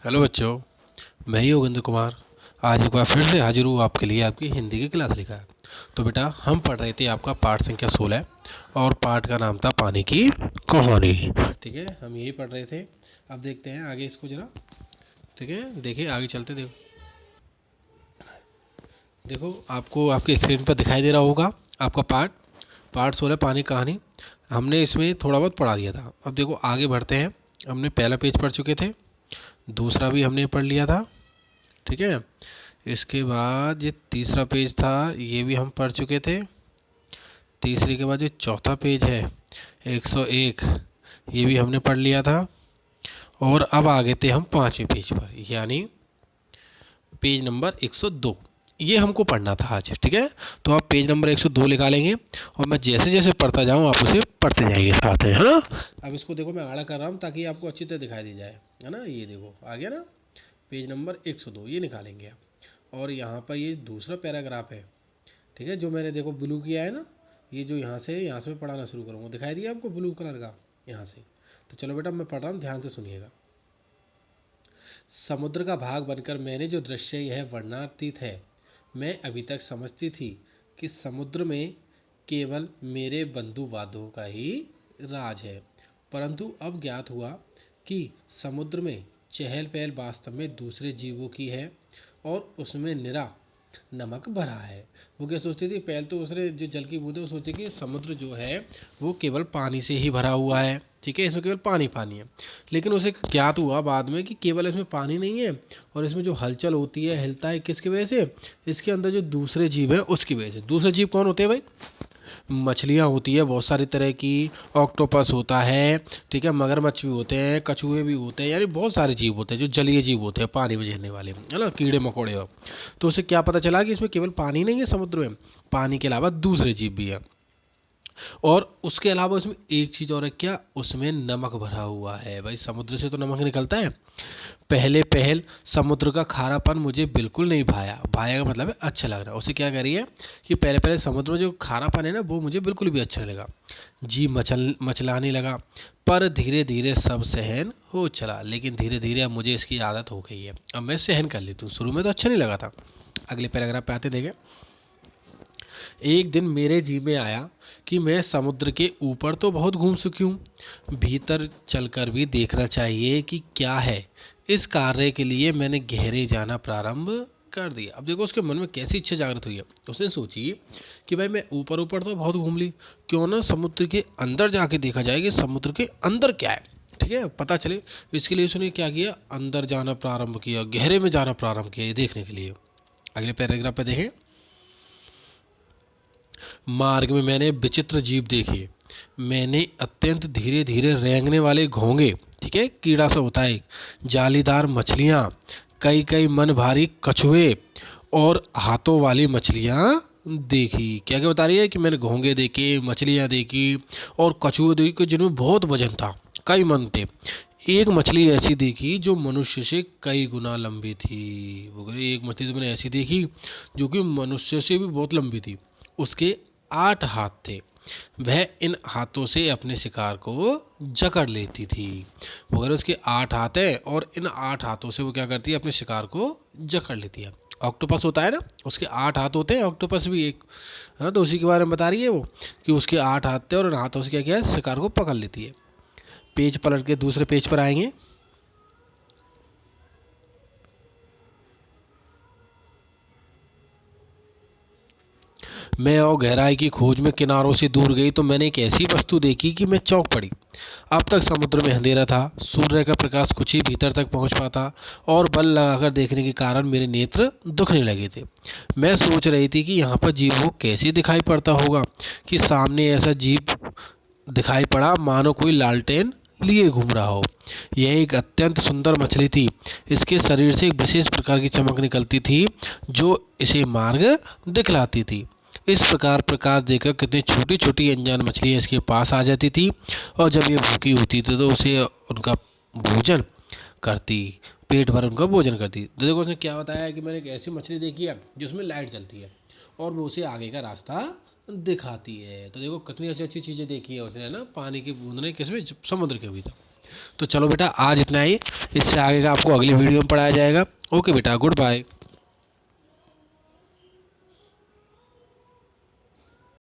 Hello बच्चों, मैं ही योगेंद्र कुमार। आज एक बार फिर से हाजिर हूँ आपके लिए आपकी हिंदी की क्लास लेकर। तो बेटा, हम पढ़ रहे थे आपका पाठ संख्या 16 और पाठ का नाम था पानी की कहानी। ठीक है, हम यही पढ़ रहे थे। अब देखते हैं आगे इसको जरा। ठीक है, देखिए आगे चलते। देखो देखो आपको आपके स्क्रीन पर दिखाई दे रहा होगा आपका पाठ पाठ 16 पानी की कहानी। हमने इसमें थोड़ा बहुत पढ़ा दिया था। अब देखो आगे बढ़ते हैं। हमने पहला पेज पढ़ चुके थे, दूसरा भी हमने पढ़ लिया था। ठीक है, इसके बाद ये तीसरा पेज था, ये भी हम पढ़ चुके थे। तीसरे के बाद जो चौथा पेज है 101, ये भी हमने पढ़ लिया था। और अब आ गए थे हम पाँचवें पेज पर, यानी पेज नंबर 102। ये हमको पढ़ना था आज। ठीक है, तो आप पेज नंबर 102 निकालेंगे और मैं जैसे जैसे पढ़ता जाऊँ आप उसे पढ़ते जाइए साथ में। हाँ, अब इसको देखो मैं आड़ा कर रहा हूँ ताकि आपको अच्छी तरह दिखाई दी जाए, है ना। ये देखो आ गया ना, पेज नंबर 102 ये निकालेंगे आप। और यहाँ पर ये दूसरा पैराग्राफ है। ठीक है, जो मैंने देखो ब्लू किया है ना, ये जो यहाँ से मैं पढ़ाना शुरू करूँगा। दिखाई दिया आपको ब्लू कलर का यहाँ से। तो चलो बेटा मैं पढ़ रहा हूँ, ध्यान से सुनिएगा। समुद्र का भाग बनकर मैंने जो दृश्य यह वर्णनातीत है, मैं अभी तक समझती थी कि समुद्र में केवल मेरे बंधुवादों का ही राज है, परंतु अब ज्ञात हुआ कि समुद्र में चहल पहल वास्तव में दूसरे जीवों की है और उसमें निरा नमक भरा है। वो क्या सोचती थी, पहले तो उसने जो जल की बूंदें वो सोची कि समुद्र जो है वो केवल पानी से ही भरा हुआ है। ठीक है, इसमें केवल पानी पानी है। लेकिन उसे ज्ञात हुआ बाद में कि केवल इसमें पानी नहीं है, और इसमें जो हलचल होती है, हिलता है, किसकी वजह से? इसके अंदर जो दूसरे जीव हैं उसकी वजह से। दूसरे जीव कौन होते हैं भाई? मछलियाँ होती है बहुत सारी तरह की, ऑक्टोपस होता है, ठीक है, मगरमच्छ भी होते हैं, कछुए भी होते हैं, यानी बहुत सारे जीव होते हैं जो जलीय जीव होते हैं, पानी में रहने वाले, है ना, कीड़े मकोड़े हो। तो उसे क्या पता चला कि इसमें केवल पानी नहीं है, समुद्र में पानी के अलावा दूसरे जीव भी हैं। और उसके अलावा उसमें एक चीज़ और है, क्या? उसमें नमक भरा हुआ है। भाई समुद्र से तो नमक निकलता है। पहले पहल समुद्र का खारापन मुझे बिल्कुल नहीं भाया। भाया का मतलब है अच्छा लग रहा। उसे क्या कह रही है कि पहले पहले समुद्र में जो खारापन है ना, वो मुझे बिल्कुल भी अच्छा नहीं लगा। जी मचलाने लगा, पर धीरे धीरे सब सहन हो चला। लेकिन धीरे धीरे अब मुझे इसकी आदत हो गई है, अब मैं सहन कर लेती हूँ। शुरू में तो अच्छा नहीं लगा था। अगले पैराग्राफ पे आते देखें। एक दिन मेरे जी में आया कि मैं समुद्र के ऊपर तो बहुत घूम चुकी हूँ, भीतर चलकर भी देखना चाहिए कि क्या है। इस कार्य के लिए मैंने गहरे जाना प्रारंभ कर दिया। अब देखो उसके मन में कैसी इच्छा जागृत हुई है। उसने सोची कि भाई मैं ऊपर ऊपर तो बहुत घूम ली, क्यों ना समुद्र के अंदर जाके देखा जाए कि समुद्र के अंदर क्या है। ठीक है, पता चले। इसके लिए उसने क्या किया, अंदर जाना प्रारंभ किया, गहरे में जाना प्रारंभ किया ये देखने के लिए। अगले पैराग्राफ पे देखें। मार्ग में मैंने विचित्र जीव देखे। मैंने अत्यंत धीरे धीरे रेंगने वाले घोंगे, ठीक है, कीड़ा सा होता है, जालीदार मछलियाँ, कई कई मन भारी कछुए और हाथों वाली मछलियाँ देखी। क्या क्या बता रही है कि मैंने घोंगे देखे, मछलियाँ देखी और कछुए देखे जिनमें बहुत वजन था, कई मन थे। एक मछली ऐसी देखी जो मनुष्य से कई गुना लंबी थी। वो कह रही एक मछली तो मैंने ऐसी देखी जो कि मनुष्य से भी बहुत लंबी थी। उसके 8 हाथ थे। वह इन हाथों से अपने शिकार को जकड़ लेती थी। मगर उसके 8 हाथ है और इन 8 हाथों से वो क्या करती है, अपने शिकार को जकड़ लेती है। ऑक्टोपस होता है ना, उसके 8 हाथ होते हैं, ऑक्टोपस भी एक, है ना। तो उसी के बारे में बता रही है वो कि उसके 8 हाथ थे और इन हाथों से क्या किया है, शिकार को पकड़ लेती है। पेज पलट के दूसरे पेज पर आएंगे। मैं और गहराई की खोज में किनारों से दूर गई तो मैंने एक ऐसी वस्तु देखी कि मैं चौंक पड़ी। अब तक समुद्र में अंधेरा था, सूर्य का प्रकाश कुछ ही भीतर तक पहुंच पाता और बल लगाकर देखने के कारण मेरे नेत्र दुखने लगे थे। मैं सोच रही थी कि यहाँ पर जीव को कैसे दिखाई पड़ता होगा कि सामने ऐसा जीव दिखाई पड़ा मानो कोई लालटेन लिए घूम रहा हो। यह एक अत्यंत सुंदर मछली थी। इसके शरीर से एक विशेष प्रकार की चमक निकलती थी जो इसे मार्ग दिखलाती थी। इस प्रकार प्रकाश देकर कितनी छोटी छोटी अनजान मछलियाँ इसके पास आ जाती थी और जब ये भूखी होती थी तो उसे उनका भोजन करती, पेट भर उनका भोजन करती। तो देखो उसने क्या बताया कि मैंने एक ऐसी मछली देखी है जिसमें लाइट जलती है और वो उसे आगे का रास्ता दिखाती है। तो देखो कितनी अच्छी अच्छी चीज़ें देखी है उसने, है ना। पानी की बूंद ने किसमें, समुद्र के भीतर। तो चलो बेटा आज इतना ही, इससे आगे का आपको अगली वीडियो में पढ़ाया जाएगा। ओके बेटा, गुड बाय।